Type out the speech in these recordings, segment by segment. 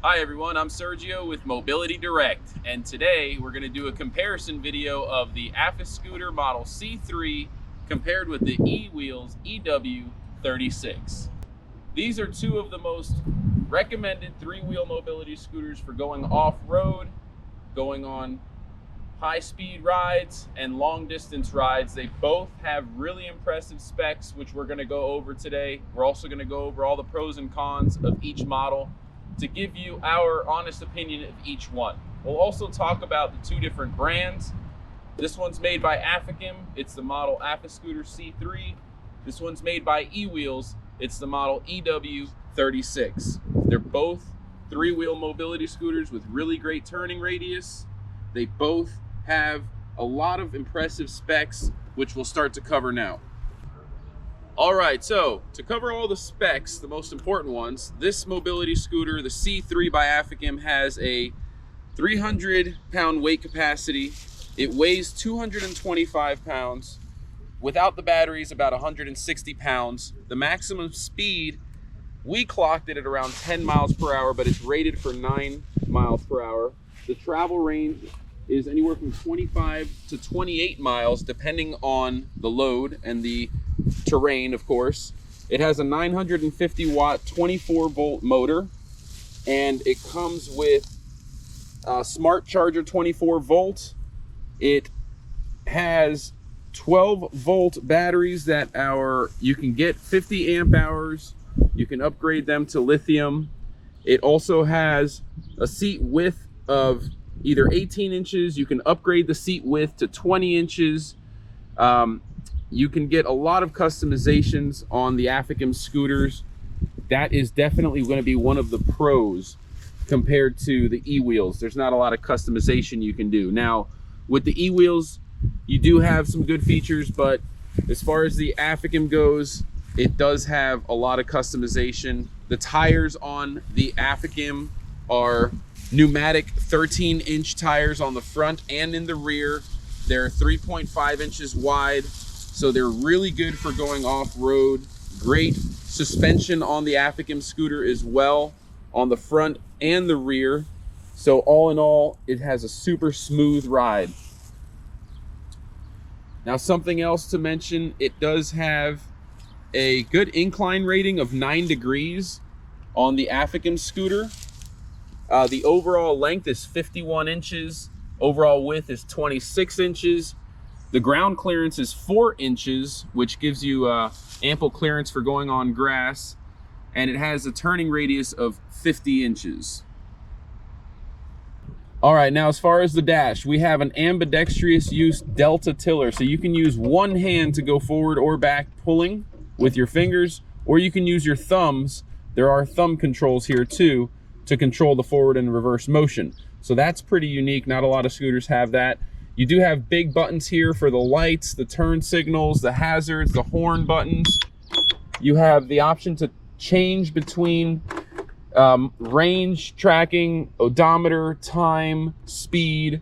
Hi everyone, I'm Sergio with Mobility Direct, and today we're going to do a comparison video of the Afiscooter model C3 compared with the E-Wheels EW-36. These are two of the most recommended three-wheel mobility scooters for going off-road, going on high-speed rides, and long-distance rides. They both have really impressive specs, which we're going to go over today. We're also going to go over all the pros and cons of each model to give you our honest opinion of each one. We'll also talk about the two different brands. This one's made by Afikim. It's the model Afiscooter C3. This one's made by E-Wheels. It's the model EW-36. They're both three-wheel mobility scooters with really great turning radius. They both have a lot of impressive specs, which we'll start to cover now. All right, so to cover all the specs, the most important ones, this mobility scooter, the C3 by Afikim, has a 300-pound weight capacity. It weighs 225 pounds. Without the batteries, about 160 pounds. The maximum speed, we clocked it at around 10 miles per hour, but it's rated for 9 miles per hour. The travel range is anywhere from 25 to 28 miles, depending on the load and the terrain, of course. It has a 950 watt 24 volt motor, and it comes with a smart charger 24 volt. It has 12 volt batteries that you can get 50 amp hours. You can upgrade them to lithium. It also has a seat width of either 18 inches. You can upgrade the seat width to 20 inches. You can get a lot of customizations on the Afikim scooters. That is definitely going to be one of the pros compared to the E-Wheels. There's not a lot of customization you can do. Now, with the E-Wheels, you do have some good features, but as far as the Afikim goes, it does have a lot of customization. The tires on the Afikim are pneumatic 13-inch tires on the front and in the rear. They're 3.5 inches wide. So they're really good for going off-road. Great suspension on the Afikim scooter as well, on the front and the rear. So all in all, it has a super smooth ride. Now, something else to mention, it does have a good incline rating of 9 degrees on the Afikim scooter. The overall length is 51 inches. Overall width is 26 inches. The ground clearance is 4 inches, which gives you ample clearance for going on grass. And it has a turning radius of 50 inches. All right, now as far as the dash, we have an ambidextrous use delta tiller. So you can use one hand to go forward or back pulling with your fingers, or you can use your thumbs. There are thumb controls here too to control the forward and reverse motion. So that's pretty unique. Not a lot of scooters have that. You do have big buttons here for the lights, the turn signals, the hazards, the horn buttons. You have the option to change between range tracking, odometer, time, speed,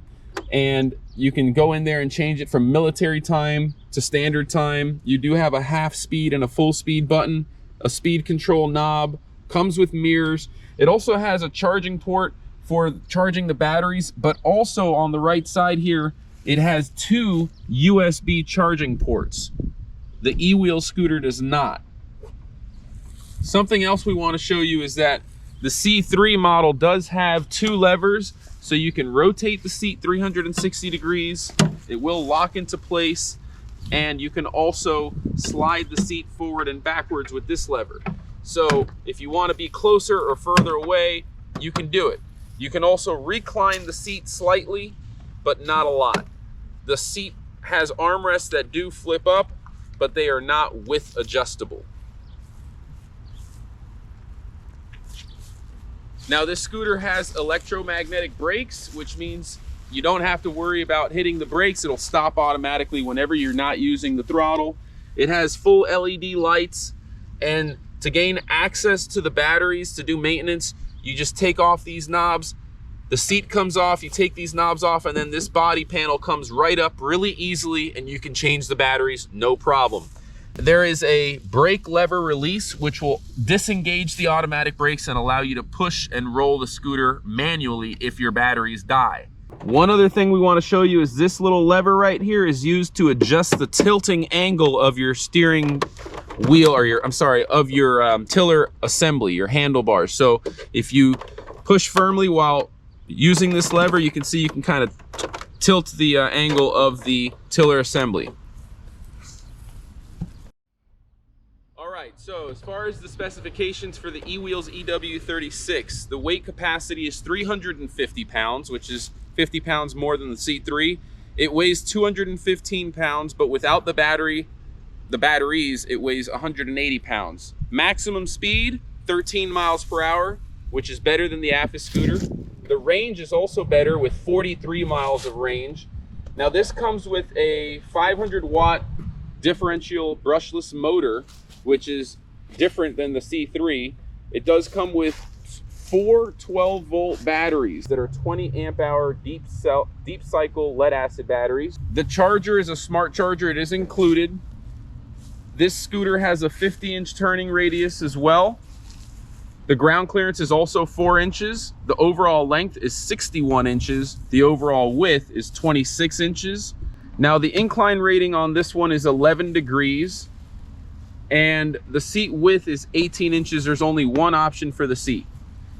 and you can go in there and change it from military time to standard time. You do have a half speed and a full speed button, a speed control knob, comes with mirrors. It also has a charging port for charging the batteries, but also on the right side here, it has 2 USB charging ports. The E-Wheel scooter does not. Something else we want to show you is that the C3 model does have 2 levers, so you can rotate the seat 360 degrees. It will lock into place, and you can also slide the seat forward and backwards with this lever. So if you want to be closer or further away, you can do it. You can also recline the seat slightly, but not a lot. The seat has armrests that do flip up, but they are not width adjustable. Now, this scooter has electromagnetic brakes, which means you don't have to worry about hitting the brakes. It'll stop automatically whenever you're not using the throttle. It has full LED lights, and to gain access to the batteries to do maintenance, you just take off these knobs. The seat comes off, you take these knobs off, and then this body panel comes right up really easily, and you can change the batteries, no problem. there is a brake lever release, which will disengage the automatic brakes and allow you to push and roll the scooter manually if your batteries die. One other thing we want to show you is this little lever right here is used to adjust the tilting angle of your steering wheel, or of your tiller assembly, your handlebars. So if you push firmly while using this lever, you can see you can kind of tilt the angle of the tiller assembly. Alright, so as far as the specifications for the E-Wheels EW-36, the weight capacity is 350 pounds, which is 50 pounds more than the C3. It weighs 215 pounds, but without the batteries, it weighs 180 pounds. Maximum speed, 13 miles per hour, which is better than the Afiscooter. The range is also better with 43 miles of range. Now this comes with a 500 watt differential brushless motor, which is different than the C3. It does come with 4 12-volt batteries that are 20 amp hour deep cycle lead acid batteries. The charger is a smart charger. It is included. This scooter has a 50-inch turning radius as well. The ground clearance is also 4 inches. The overall length is 61 inches. The overall width is 26 inches. Now the incline rating on this one is 11 degrees. And the seat width is 18 inches. There's only one option for the seat.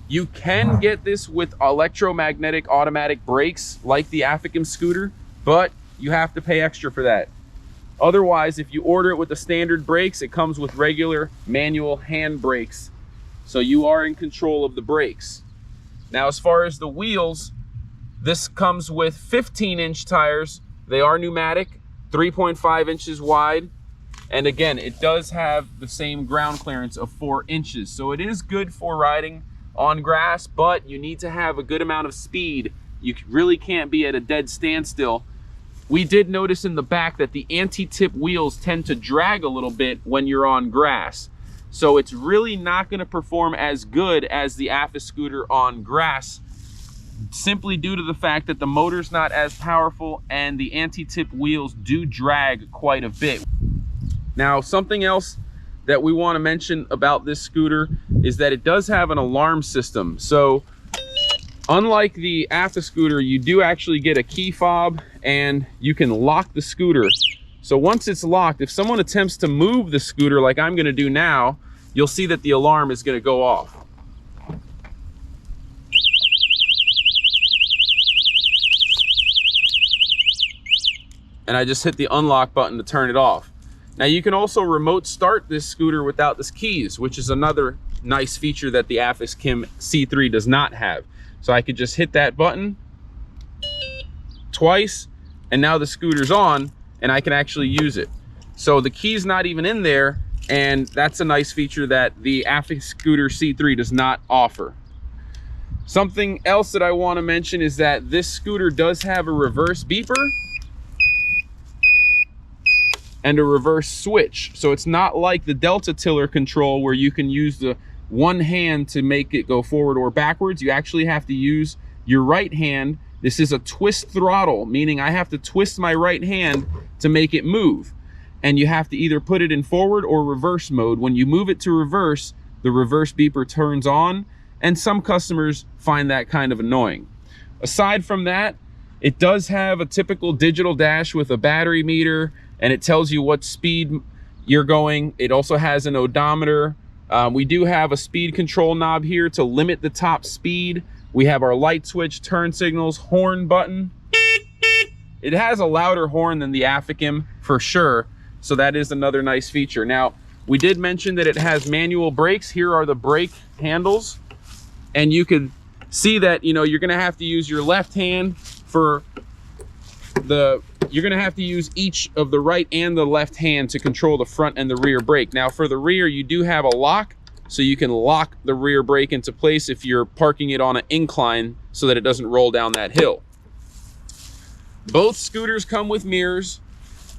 You can get this with electromagnetic automatic brakes like the Afikim scooter, but you have to pay extra for that. Otherwise, if you order it with the standard brakes, it comes with regular manual hand brakes. So you are in control of the brakes. Now, as far as the wheels, this comes with 15-inch tires. They are pneumatic, 3.5 inches wide. And again, it does have the same ground clearance of 4 inches. So it is good for riding on grass, but you need to have a good amount of speed. You really can't be at a dead standstill. We did notice in the back that the anti-tip wheels tend to drag a little bit when you're on grass. So it's really not going to perform as good as the Afiscooter on grass, simply due to the fact that the motor's not as powerful and the anti-tip wheels do drag quite a bit. Now, something else that we want to mention about this scooter is that it does have an alarm system. So unlike the Afiscooter, you do actually get a key fob and you can lock the scooter. So once it's locked, if someone attempts to move the scooter like I'm going to do now, you'll see that the alarm is going to go off. And I just hit the unlock button to turn it off. Now you can also remote start this scooter without the keys, which is another nice feature that the Afikim C3 does not have. So I could just hit that button twice, and now the scooter's on, and I can actually use it. So the key's not even in there, and that's a nice feature that the Afiscooter C3 does not offer. Something else that I want to mention is that this scooter does have a reverse beeper and a reverse switch. So it's not like the Delta tiller control where you can use the one hand to make it go forward or backwards. You actually have to use your right hand. This is a twist throttle, meaning I have to twist my right hand to make it move. And you have to either put it in forward or reverse mode. When you move it to reverse, the reverse beeper turns on, and some customers find that kind of annoying. Aside from that, it does have a typical digital dash with a battery meter, and it tells you what speed you're going. It also has an odometer. We do have a speed control knob here to limit the top speed. We have our light switch, turn signals, horn button. It has a louder horn than the Afikim for sure, so that is another nice feature. Now, we did mention that it has manual brakes. Here are the brake handles, and you can see that, you know, you're gonna have to use your left hand for you're gonna have to use each of the right and the left hand to control the front and the rear brake. Now for the rear, you do have a lock, so you can lock the rear brake into place if you're parking it on an incline so that it doesn't roll down that hill. Both scooters come with mirrors.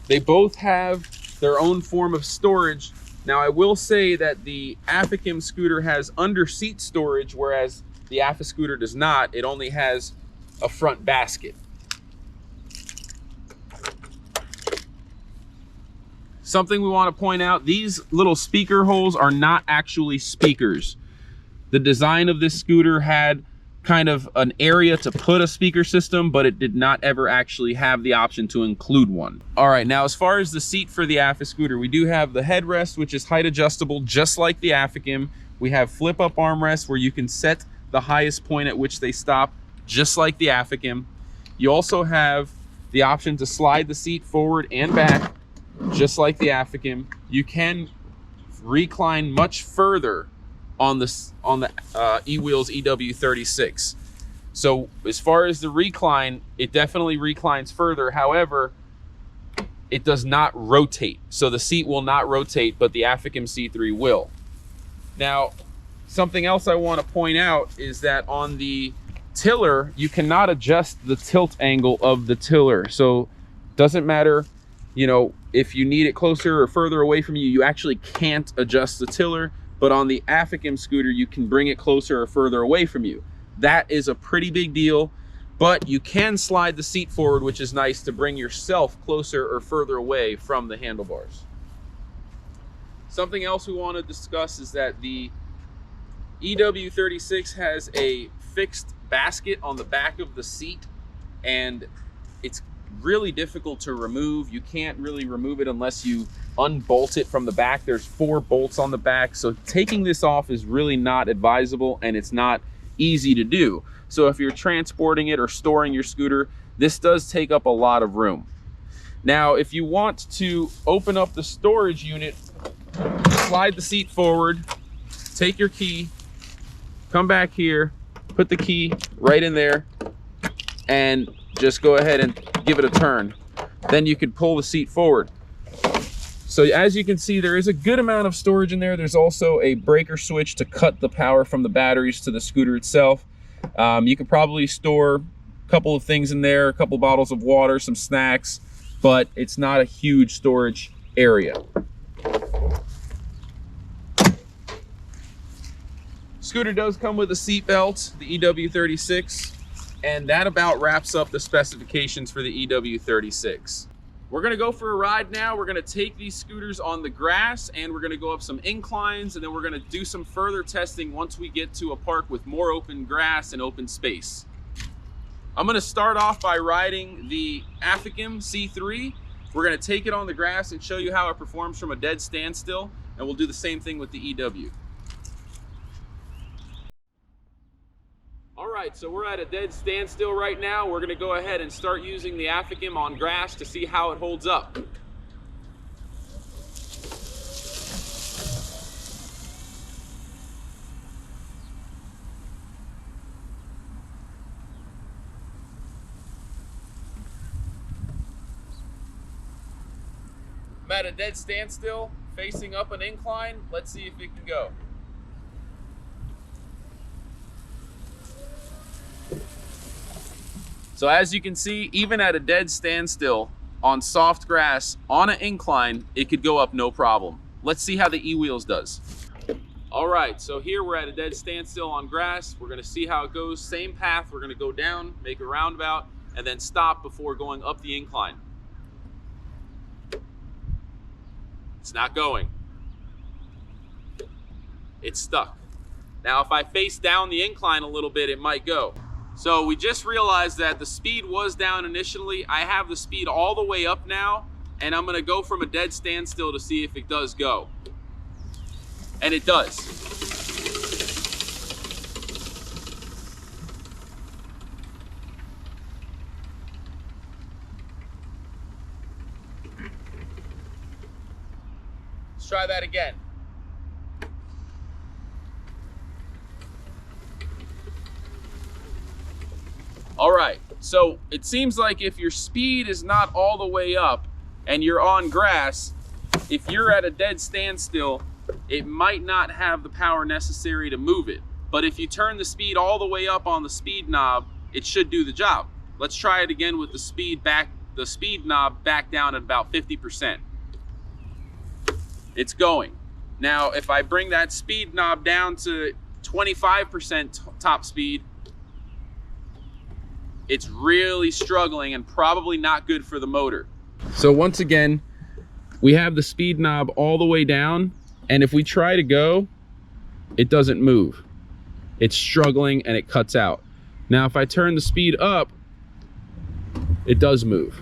They both have their own form of storage. Now I will say that the Afikim scooter has under seat storage, whereas the Afiscooter does not. It only has a front basket. Something we want to point out, these little speaker holes are not actually speakers. The design of this scooter had kind of an area to put a speaker system, but it did not ever actually have the option to include one. All right, now as far as the seat for the Afiscooter, we do have the headrest, which is height adjustable, just like the Afikim. We have flip up armrests where you can set the highest point at which they stop, just like the Afikim. You also have the option to slide the seat forward and back, just like the Afikim. You can recline much further on the E-Wheels EW-36. So as far as the recline, it definitely reclines further. However, it does not rotate. So the seat will not rotate, but the Afikim C3 will. Now, something else I want to point out is that on the tiller, you cannot adjust the tilt angle of the tiller. So it doesn't matter, you know, if you need it closer or further away from you, you actually can't adjust the tiller. But on the Afikim scooter, you can bring it closer or further away from you. That is a pretty big deal, but you can slide the seat forward, which is nice to bring yourself closer or further away from the handlebars. Something else we want to discuss is that the EW-36 has a fixed basket on the back of the seat, and it's really difficult to remove. You can't really remove it unless you unbolt it from the back. There's 4 bolts on the back, so taking this off is really not advisable, and it's not easy to do. So if you're transporting it or storing your scooter, this does take up a lot of room. Now, if you want to open up the storage unit, slide the seat forward, take your key, come back here, put the key right in there, and just go ahead and give it a turn. Then you can pull the seat forward. So as you can see, there is a good amount of storage in there. There's also a breaker switch to cut the power from the batteries to the scooter itself. You could probably store a couple of things in there, a couple bottles of water, some snacks, but it's not a huge storage area. Scooter does come with a seat belt, the EW-36, and that about wraps up the specifications for the EW-36. We're gonna go for a ride now. We're gonna take these scooters on the grass, and we're gonna go up some inclines, and then we're gonna do some further testing once we get to a park with more open grass and open space. I'm gonna start off by riding the Afikim C3. We're gonna take it on the grass and show you how it performs from a dead standstill, and we'll do the same thing with the EW. All right, so we're at a dead standstill right now. We're gonna go ahead and start using the Afikim on grass to see how it holds up. I'm at a dead standstill, facing up an incline. Let's see if it can go. So as you can see, even at a dead standstill on soft grass on an incline, it could go up no problem. Let's see how the E-Wheels does. All right, so here we're at a dead standstill on grass. We're gonna see how it goes. Same path, we're gonna go down, make a roundabout, and then stop before going up the incline. It's not going. It's stuck. Now, if I face down the incline a little bit, it might go. So we just realized that the speed was down initially. I have the speed all the way up now, and I'm gonna go from a dead standstill to see if it does go. And it does. Let's try that again. All right, so it seems like if your speed is not all the way up and you're on grass, if you're at a dead standstill, it might not have the power necessary to move it. But if you turn the speed all the way up on the speed knob, it should do the job. Let's try it again with the speed knob back down at about 50%. It's going. Now, if I bring that speed knob down to 25% top speed, it's really struggling and probably not good for the motor. So once again, we have the speed knob all the way down, and if we try to go, it doesn't move. It's struggling and it cuts out. Now, if I turn the speed up, it does move.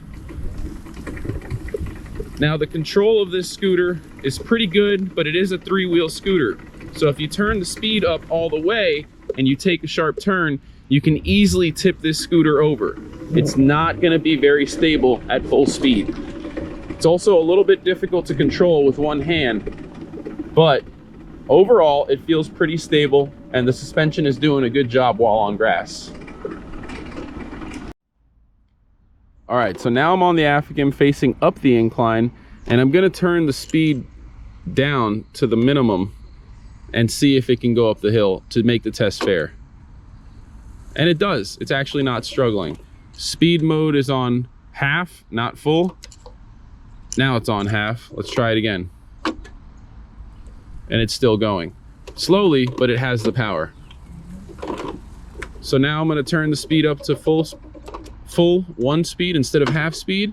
Now, the control of this scooter is pretty good, but it is a 3-wheel scooter. So if you turn the speed up all the way and you take a sharp turn, you can easily tip this scooter over. It's not going to be very stable at full speed. It's also a little bit difficult to control with one hand, but overall it feels pretty stable and the suspension is doing a good job while on grass. All right, so now I'm on the Afikim facing up the incline, and I'm going to turn the speed down to the minimum and see if it can go up the hill to make the test fair. And it does. It's actually not struggling. Speed mode is on half, not full. Now it's on half. Let's try it again. And it's still going. Slowly, but it has the power. So now I'm going to turn the speed up to full 1 speed instead of half speed.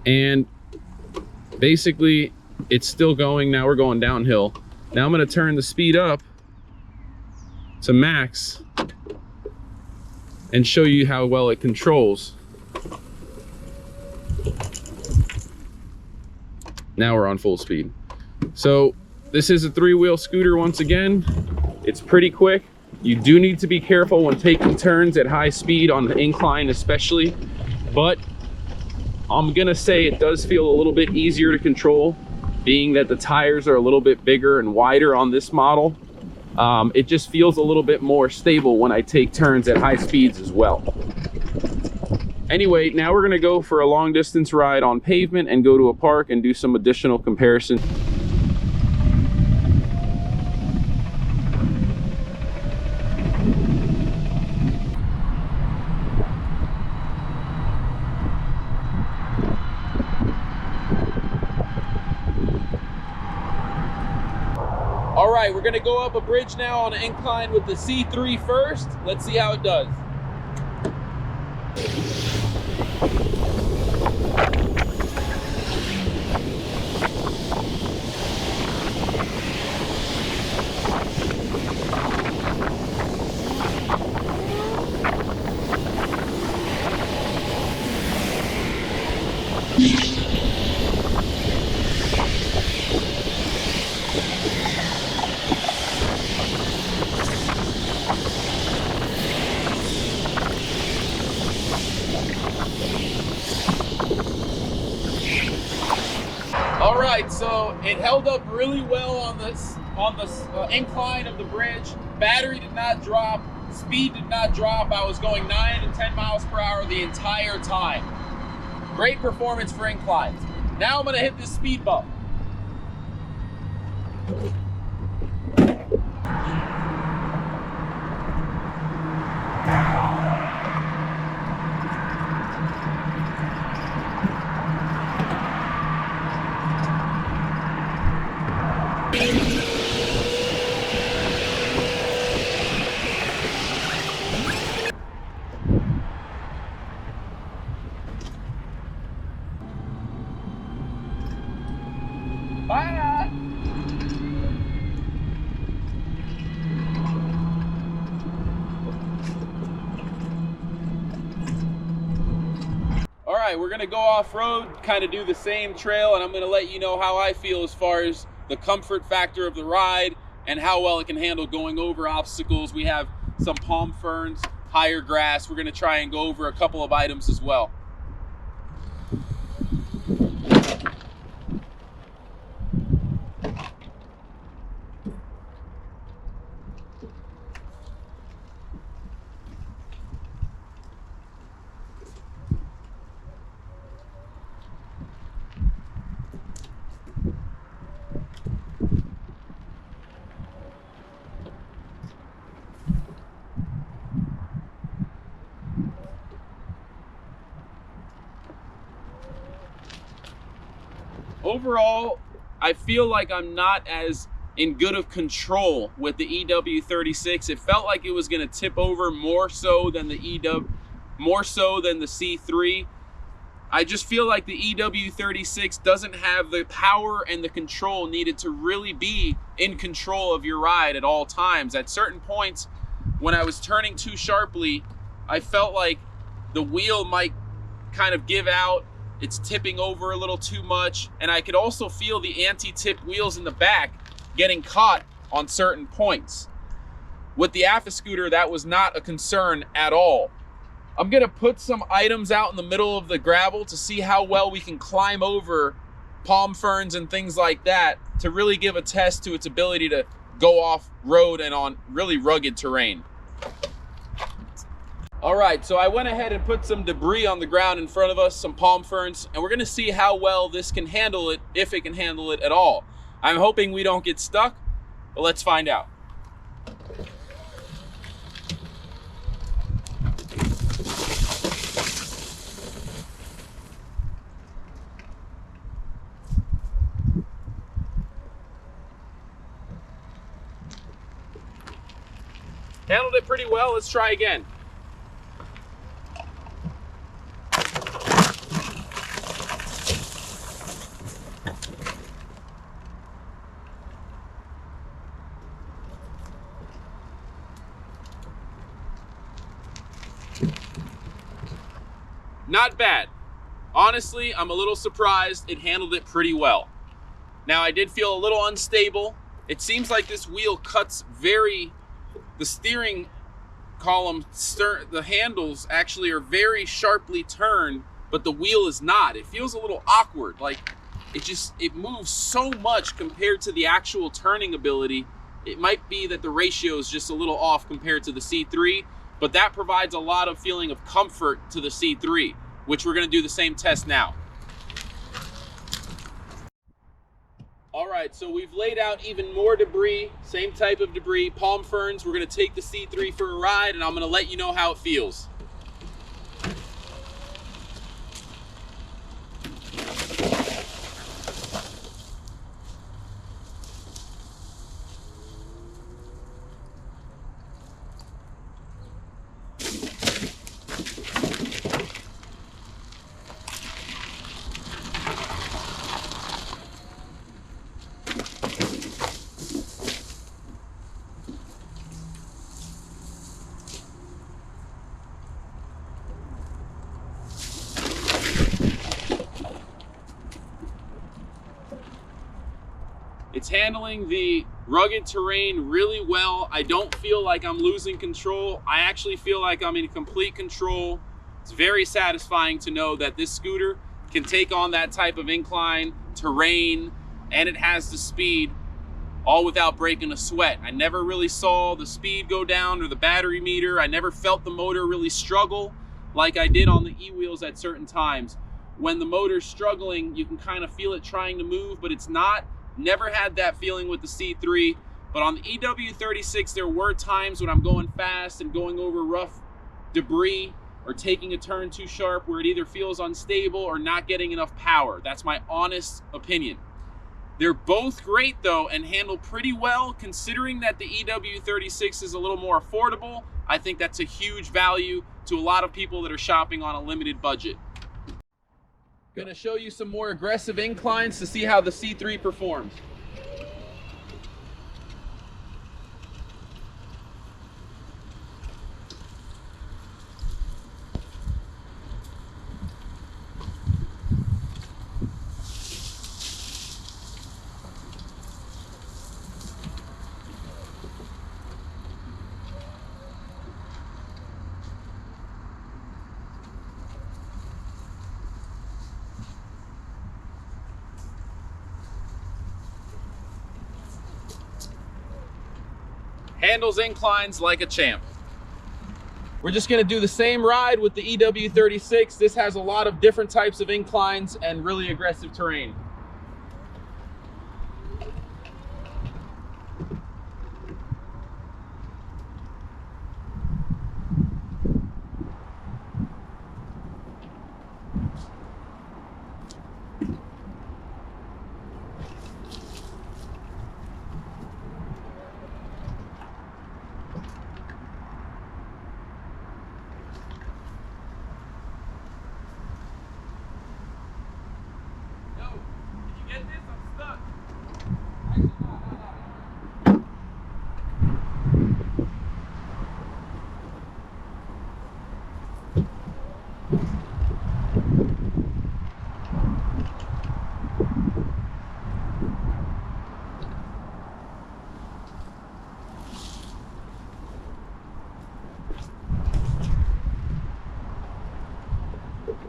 And basically, it's still going. Now we're going downhill. Now I'm going to turn the speed up to max and show you how well it controls. Now we're on full speed. So this is a 3-wheel scooter once again. It's pretty quick. You do need to be careful when taking turns at high speed on the incline especially, but I'm gonna say it does feel a little bit easier to control, being that the tires are a little bit bigger and wider on this model. It just feels a little bit more stable when I take turns at high speeds as well. Anyway, now we're gonna go for a long distance ride on pavement and go to a park and do some additional comparisons. All right, we're gonna go up a bridge now on an incline with the C3 first. Let's see how it does. All right, so it held up really well on this incline of the bridge. Battery did not drop, speed did not drop. I was going 9 to 10 miles per hour the entire time. Great performance for inclines. Now I'm gonna hit this speed bump. Bye. All right, we're gonna go off-road, kind of do the same trail, and I'm gonna let you know how I feel as far as the comfort factor of the ride and how well it can handle going over obstacles. We have some palm ferns, higher grass. We're gonna try and go over a couple of items as well. Overall, I feel like I'm not as in good of control with the EW-36. It felt like it was going to tip over more so than the C3. I just feel like the EW-36 doesn't have the power and the control needed to really be in control of your ride at all times. At certain points, when I was turning too sharply, I felt like the wheel might kind of give out. It's tipping over a little too much, and I could also feel the anti-tip wheels in the back getting caught on certain points. With the Afiscooter, that was not a concern at all. I'm gonna put some items out in the middle of the gravel to see how well we can climb over palm ferns and things like that to really give a test to its ability to go off road and on really rugged terrain. All right, so I went ahead and put some debris on the ground in front of us, some palm ferns, and we're gonna see how well this can handle it, if it can handle it at all. I'm hoping we don't get stuck, but let's find out. Handled it pretty well. Let's try again. Not bad. Honestly, I'm a little surprised it handled it pretty well. Now, I did feel a little unstable. It seems like this wheel cuts the steering column, the handles actually are very sharply turned, but the wheel is not. It feels a little awkward. Like it moves so much compared to the actual turning ability. It might be that the ratio is just a little off compared to the C3, but that provides a lot of feeling of comfort to the C3, which we're gonna do the same test now. All right, so we've laid out even more debris, same type of debris, palm ferns. We're gonna take the C3 for a ride and I'm gonna let you know how it feels. It's handling the rugged terrain really well. I don't feel like I'm losing control. I actually feel like I'm in complete control. It's very satisfying to know that this scooter can take on that type of incline, terrain, and it has the speed all without breaking a sweat. I never really saw the speed go down or the battery meter. I never felt the motor really struggle like I did on the e-wheels at certain times. When the motor's struggling, you can kind of feel it trying to move, but it's not. Never had that feeling with the C3, but on the EW-36, there were times when I'm going fast and going over rough debris or taking a turn too sharp where it either feels unstable or not getting enough power. That's my honest opinion. They're both great though and handle pretty well considering that the EW-36 is a little more affordable. I think that's a huge value to a lot of people that are shopping on a limited budget. Gonna show you some more aggressive inclines to see how the C3 performs. Handles inclines like a champ. We're just gonna do the same ride with the EW-36. This has a lot of different types of inclines and really aggressive terrain.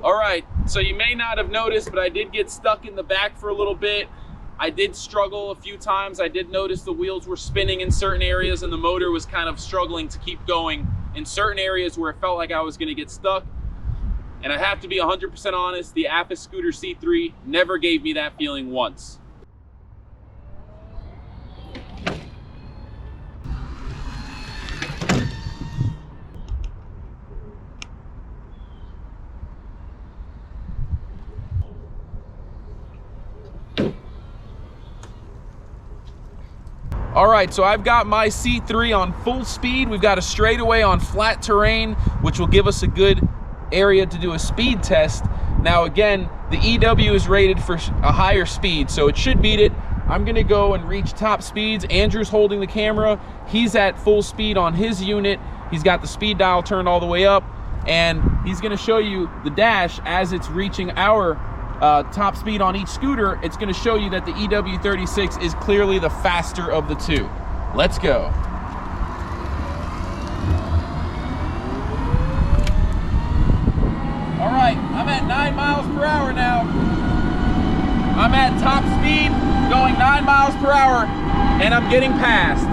All right, so you may not have noticed, but I did get stuck in the back for a little bit. I did struggle a few times. I did notice the wheels were spinning in certain areas and the motor was kind of struggling to keep going in certain areas where it felt like I was gonna get stuck. And I have to be 100% honest, the Afiscooter C3 never gave me that feeling once. All right, so I've got my C3 on full speed. We've got a straightaway on flat terrain, which will give us a good area to do a speed test. Now again, the EW is rated for a higher speed, so it should beat it. I'm gonna go and reach top speeds. Andrew's holding the camera. He's at full speed on his unit. He's got the speed dial turned all the way up, and he's gonna show you the dash as it's reaching our top speed on each scooter. It's going to show you that the EW-36 is clearly the faster of the two. Let's go. All right, I'm at 9 miles per hour now. I'm at top speed, going 9 miles per hour, and I'm getting past.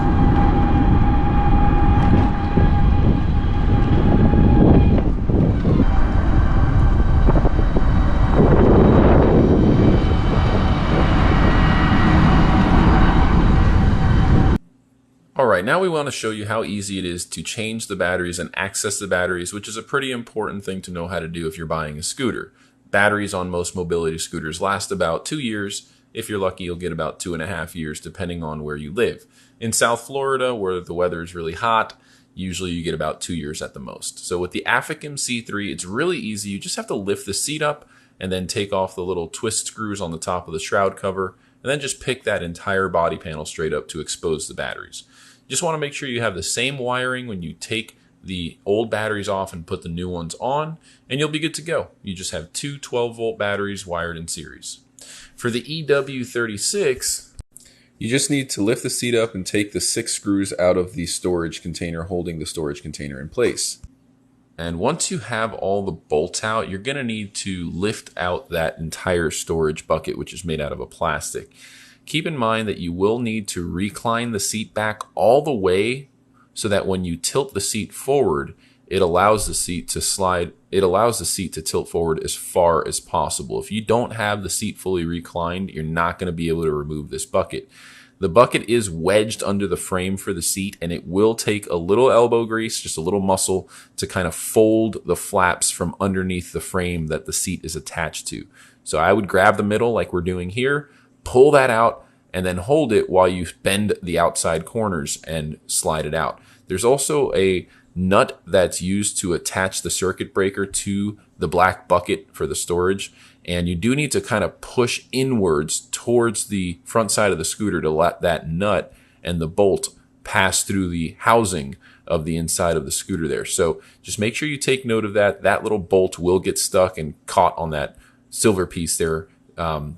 Alright, now we want to show you how easy it is to change the batteries and access the batteries, which is a pretty important thing to know how to do if you're buying a scooter. Batteries on most mobility scooters last about 2 years. If you're lucky, you'll get about 2.5 years depending on where you live. In South Florida, where the weather is really hot, usually you get about 2 years at the most. So with the Afikim C3, it's really easy. You just have to lift the seat up and then take off the little twist screws on the top of the shroud cover, and then just pick that entire body panel straight up to expose the batteries. You just want to make sure you have the same wiring when you take the old batteries off and put the new ones on, and you'll be good to go. You just have two 12-volt batteries wired in series. For the EW-36, you just need to lift the seat up and take the 6 screws out of the storage container holding the storage container in place. And once you have all the bolts out, you're going to need to lift out that entire storage bucket, which is made out of a plastic. Keep in mind that you will need to recline the seat back all the way so that when you tilt the seat forward, it allows the seat to slide. It allows the seat to tilt forward as far as possible. If you don't have the seat fully reclined, you're not going to be able to remove this bucket. The bucket is wedged under the frame for the seat, and it will take a little elbow grease, just a little muscle, to kind of fold the flaps from underneath the frame that the seat is attached to. So I would grab the middle like we're doing here, pull that out, and then hold it while you bend the outside corners and slide it out. There's also a nut that's used to attach the circuit breaker to the black bucket for the storage, and you do need to kind of push inwards towards the front side of the scooter to let that nut and the bolt pass through the housing of the inside of the scooter there. So just make sure you take note of that. That little bolt will get stuck and caught on that silver piece there,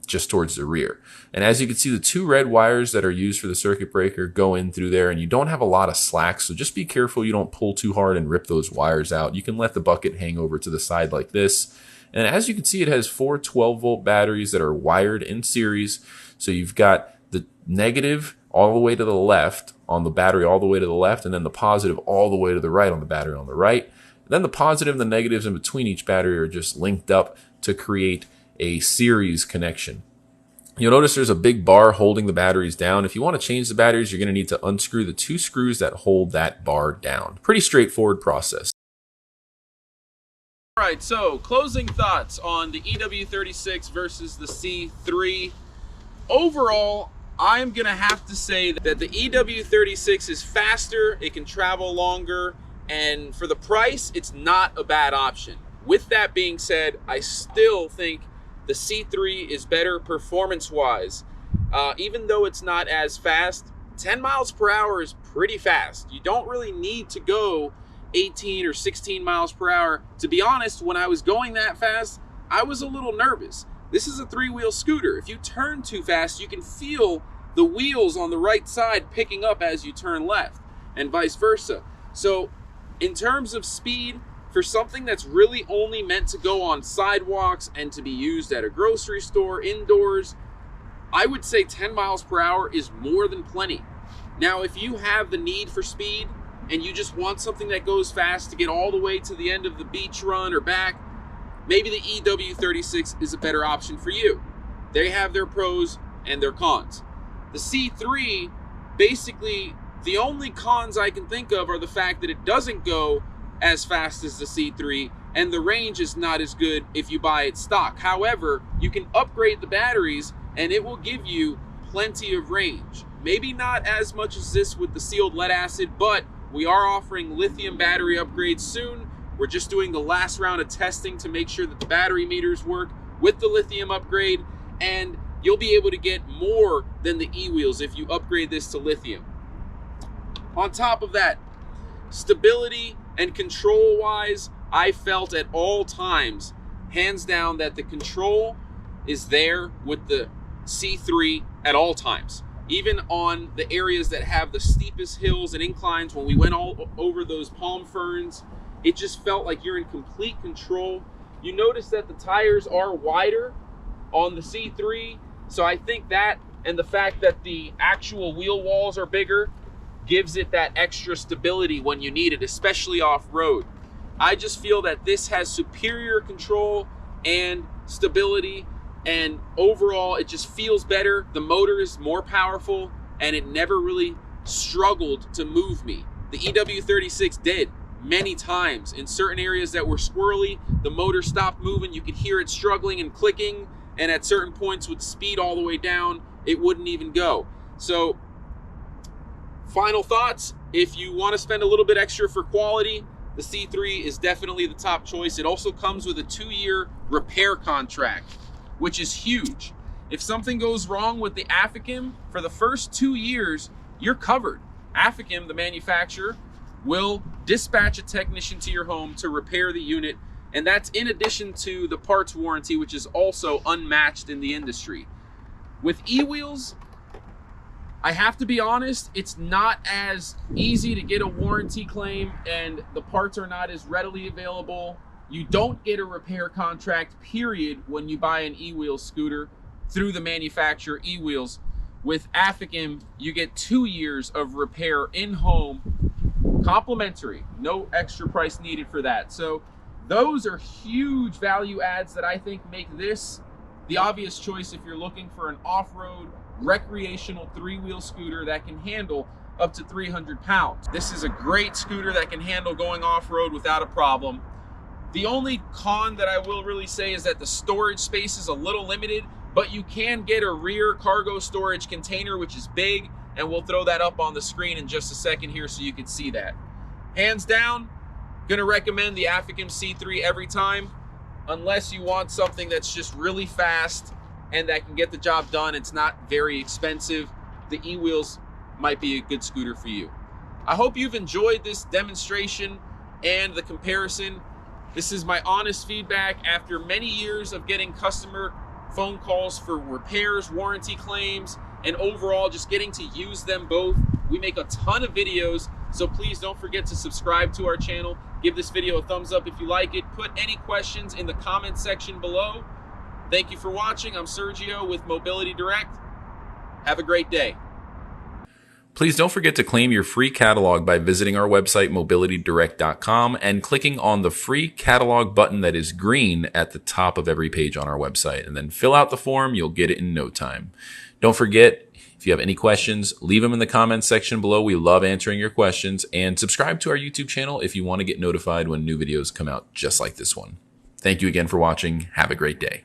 just towards the rear. And as you can see, the 2 red wires that are used for the circuit breaker go in through there, and you don't have a lot of slack, so just be careful you don't pull too hard and rip those wires out. You can let the bucket hang over to the side like this. And as you can see, it has 4 12-volt batteries that are wired in series. So you've got the negative all the way to the left on the battery, all the way to the left, and then the positive all the way to the right on the battery on the right. And then the positive and the negatives in between each battery are just linked up to create a series connection. You'll notice there's a big bar holding the batteries down. If you want to change the batteries, you're going to need to unscrew the 2 screws that hold that bar down. Pretty straightforward process. All right, so closing thoughts on the EW-36 versus the C3. Overall, I'm going to have to say that the EW-36 is faster, it can travel longer, and for the price, it's not a bad option. With that being said, I still think the C3 is better performance-wise. Even though it's not as fast, 10 miles per hour is pretty fast. You don't really need to go 18 or 16 miles per hour. To be honest, when I was going that fast, I was a little nervous. This is a 3-wheel scooter. If you turn too fast, you can feel the wheels on the right side picking up as you turn left, and vice versa. So in terms of speed, for something that's really only meant to go on sidewalks and to be used at a grocery store, indoors, I would say 10 miles per hour is more than plenty. Now, if you have the need for speed and you just want something that goes fast to get all the way to the end of the beach run or back, maybe the EW-36 is a better option for you. They have their pros and their cons. The C3, basically, the only cons I can think of are the fact that it doesn't go as fast as the C3 and the range is not as good if you buy it stock. However, you can upgrade the batteries and it will give you plenty of range. Maybe not as much as this with the sealed lead acid, but we are offering lithium battery upgrades soon. We're just doing the last round of testing to make sure that the battery meters work with the lithium upgrade, and you'll be able to get more than the e-wheels if you upgrade this to lithium. On top of that, stability and control wise, I felt at all times, hands down, that the control is there with the C3 at all times. Even on the areas that have the steepest hills and inclines, when we went all over those palm ferns, it just felt like you're in complete control. You notice that the tires are wider on the C3, so I think that and the fact that the actual wheel walls are bigger gives it that extra stability when you need it, especially off-road. I just feel that this has superior control and stability, and overall it just feels better. The motor is more powerful and it never really struggled to move me. The EW-36 did many times. In certain areas that were squirrely, the motor stopped moving. You could hear it struggling and clicking, and at certain points with speed all the way down, it wouldn't even go. So final thoughts, if you want to spend a little bit extra for quality, the C3 is definitely the top choice. It also comes with a 2-year repair contract, which is huge. If something goes wrong with the Afikim, for the first 2 years, you're covered. Afikim, the manufacturer, will dispatch a technician to your home to repair the unit, and that's in addition to the parts warranty, which is also unmatched in the industry. With e-wheels, I have to be honest, it's not as easy to get a warranty claim, and the parts are not as readily available. You don't get a repair contract, period, when you buy an e-wheel scooter through the manufacturer e-wheels. With Afikim, you get 2 years of repair in-home, complimentary, no extra price needed for that. So those are huge value adds that I think make this the obvious choice if you're looking for an off-road recreational 3-wheel scooter that can handle up to 300 pounds. This is a great scooter that can handle going off-road without a problem. The only con that I will really say is that the storage space is a little limited, but you can get a rear cargo storage container, which is big, and we'll throw that up on the screen in just a second here so you can see that. Hands down, gonna recommend the Afikim C3 every time, unless you want something that's just really fast and that can get the job done. It's not very expensive. The e-wheels might be a good scooter for you. I hope you've enjoyed this demonstration and the comparison. This is my honest feedback after many years of getting customer phone calls for repairs, warranty claims, and overall just getting to use them both. We make a ton of videos, so please don't forget to subscribe to our channel. Give this video a thumbs up if you like it. Put any questions in the comment section below. Thank you for watching. I'm Sergio with Mobility Direct. Have a great day. Please don't forget to claim your free catalog by visiting our website, mobilitydirect.com, and clicking on the free catalog button that is green at the top of every page on our website. And then fill out the form. You'll get it in no time. Don't forget, if you have any questions, leave them in the comments section below. We love answering your questions. And subscribe to our YouTube channel if you want to get notified when new videos come out just like this one. Thank you again for watching. Have a great day.